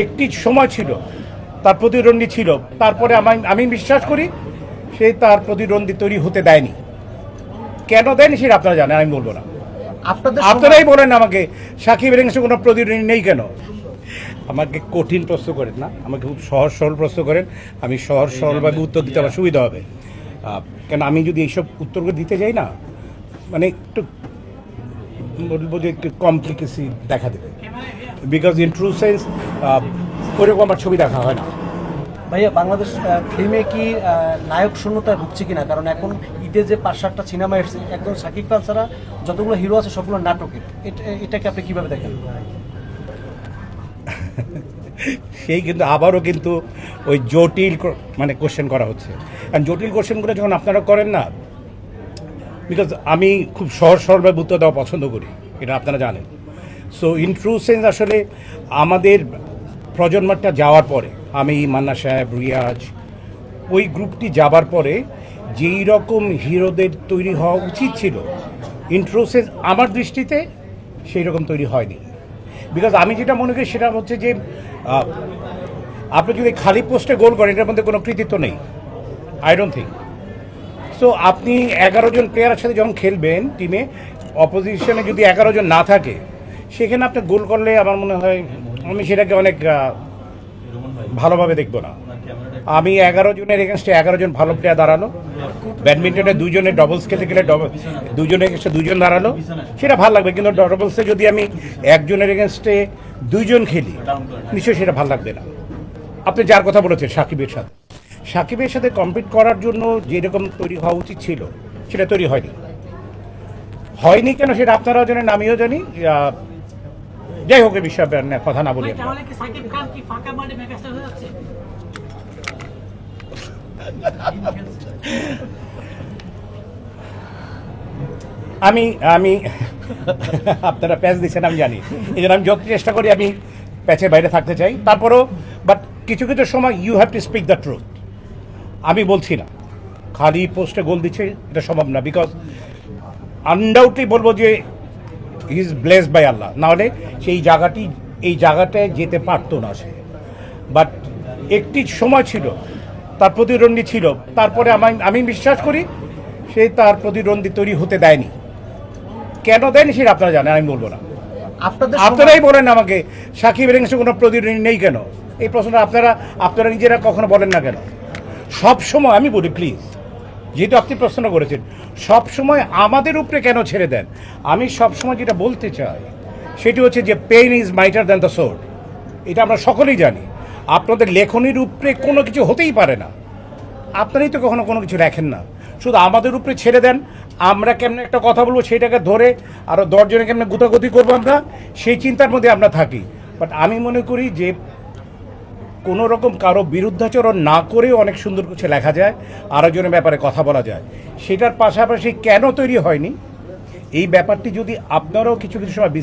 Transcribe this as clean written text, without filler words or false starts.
একটি সময় ছিল তার প্রতিদ্বন্দ্বী ছিল, তারপরে আমি বিশ্বাস করি সে তার প্রতিদ্বন্দ্বী তৈরি হতে দেয়নি। কেন দেয়নি সেটা আপনারা জানেন, আমি বলবো না। আপনারাই বলেন আমাকে সাকিবের এগেন্সে কোনো প্রতিদ্বন্দ্বী নেই কেন। আমাকে কঠিন প্রশ্ন করেন না, আমাকে খুব সহজ সরল প্রশ্ন করেন, আমি সহজ সরলভাবে উত্তর দিতে আমার সুবিধা হবে। কেন আমি যদি এইসব উত্তরগুলো দিতে যাই না, মানে একটু বলবো যে একটু কমপ্লিকেসি দেখা দেবে, বিকজ ইন ট্রু সেন্স ওইরকম আমার ছবি দেখা হয় না। ভাইয়া, বাংলাদেশ ফিল্মে কি নায়ক শূন্যতায় ভুগছে কিনা? কারণ এখন ঈদে যে 5-7টা সিনেমা এসেছে, একদম শাকিব খান ছাড়া যতগুলো হিরো আছে সবগুলো নাটকের। এটাকে আপনি কিভাবে দেখেন? সেই কিন্তু আবারও কিন্তু ওই জটিল মানে কোশ্চেন করা হচ্ছে। কারণ জটিল কোশ্চেনগুলো যখন আপনারা করেন না, বিকজ আমি খুব সহজ সরলভাবে উত্তর দেওয়া পছন্দ করি, এটা আপনারা জানেন। সো ইন ট্রু সেন্স আসলে আমাদের প্রজন্মটা যাওয়ার পরে, আমি মান্না সাহেব, রিয়াজ, ওই গ্রুপটি যাবার পরে যেই রকম হিরোদের তৈরি হওয়া উচিত ছিল, ইন ট্রু সেন্স আমার দৃষ্টিতে সেই রকম তৈরি হয়নি। বিকজ আমি যেটা মনে করি সেটা হচ্ছে যে আপনি যদি খালি পোস্টে গোল করেন, এটার মধ্যে কোনো কৃতিত্ব নেই, আই ডোন্ট থিঙ্ক সো। আপনি 11 জন প্লেয়ারের সাথে যখন খেলবেন টিমে, অপোজিশনে যদি 11 জন না থাকে, সেখানে আপনি গোল করলে আমার মনে হয় আমি সেটাকে অনেক ভালোভাবে দেখব না। আমি 11 জনের এগেনস্টে 11 জন ভালো প্লেয়ার দাঁড়ালো, ব্যাডমিন্টনে 2 জনের ডবলস খেলতে গেলে দুজনের এগেনস্টে 2 জন দাঁড়ালো, সেটা ভালো লাগবে। কিন্তু ডবলসে যদি আমি 1 জনের এগেনস্টে 2 জন খেলি, নিশ্চয়ই সেটা ভালো লাগবে না। আপনি যার কথা বলেছেন সাকিবের সাথে কম্পিট করার জন্য যেরকম তৈরি হওয়া উচিত ছিল, সেটা তৈরি হয়নি কেন সেটা আপনারাও জানেন, আমিও জানি। যাই হোক, এই বিষয়ে কথা না বলি। আমি আমি আপনারা প্যাচ দিচ্ছেন আমি জানি, এই জন্য আমি যত চেষ্টা করি আমি প্যাচের বাইরে থাকতে চাই। তারপরও বাট কিছু কিছু সময় you have to speak the truth. আমি বলছি না খালি পোস্টে গোল দিচ্ছে, এটা সম্ভব না। বিকজ আনডাউটলি বলবো যে হি ইজ ব্লেসড বাই আল্লাহ, নাহলে এই জায়গাটায় যেতে পারতো না সে। বাট একটি সময় ছিল তার প্রতিদ্বন্দ্বী ছিল, তারপরে আমি বিশ্বাস করি সে তার প্রতিদ্বন্দ্বী তৈরি হতে দেয়নি। কেন দেয়নি সেটা আপনারা জানেন, আমি বলবো না। আপনারাই বলেন আমাকে সাকিবের এগেন্সে কোনো প্রতিদ্বন্দ্বী নেই কেন। এই প্রশ্নটা আপনারা নিজেরা কখনো বলেন না কেন। সব সময় আমি বলি, প্লিজ, যেহেতু আপনি প্রশ্ন করেছেন, সব সময় আমাদের উপরে কেন ছেড়ে দেন। আমি সবসময় যেটা বলতে চাই সেটি হচ্ছে যে pain is mightier than the sword. এটা আমরা সকলেই জানি। আপনাদের লেখনির উপরে কোনো কিছু হতেই পারে না, আপনারাই তো কখনো কোনো কিছু লেখেন না। শুধু আমাদের উপরে ছেড়ে দেন, আমরা কেমন একটা কথা বলবো সেটাকে ধরে আরও 10 জনে কেমন গুতাগুতি করবো, আমরা সেই চিন্তার মধ্যে আমরা থাকি। বাট আমি মনে করি যে কোনো রকম কারো বিরুদ্ধাচরণ না করেও অনেক সুন্দর কিছু লেখা যায়, আরেকজনের ব্যাপারে কথা বলা যায়। সেটার পাশাপাশি কেন তৈরি হয়নি এই ব্যাপারটি যদি আপনারাও কিছু সময়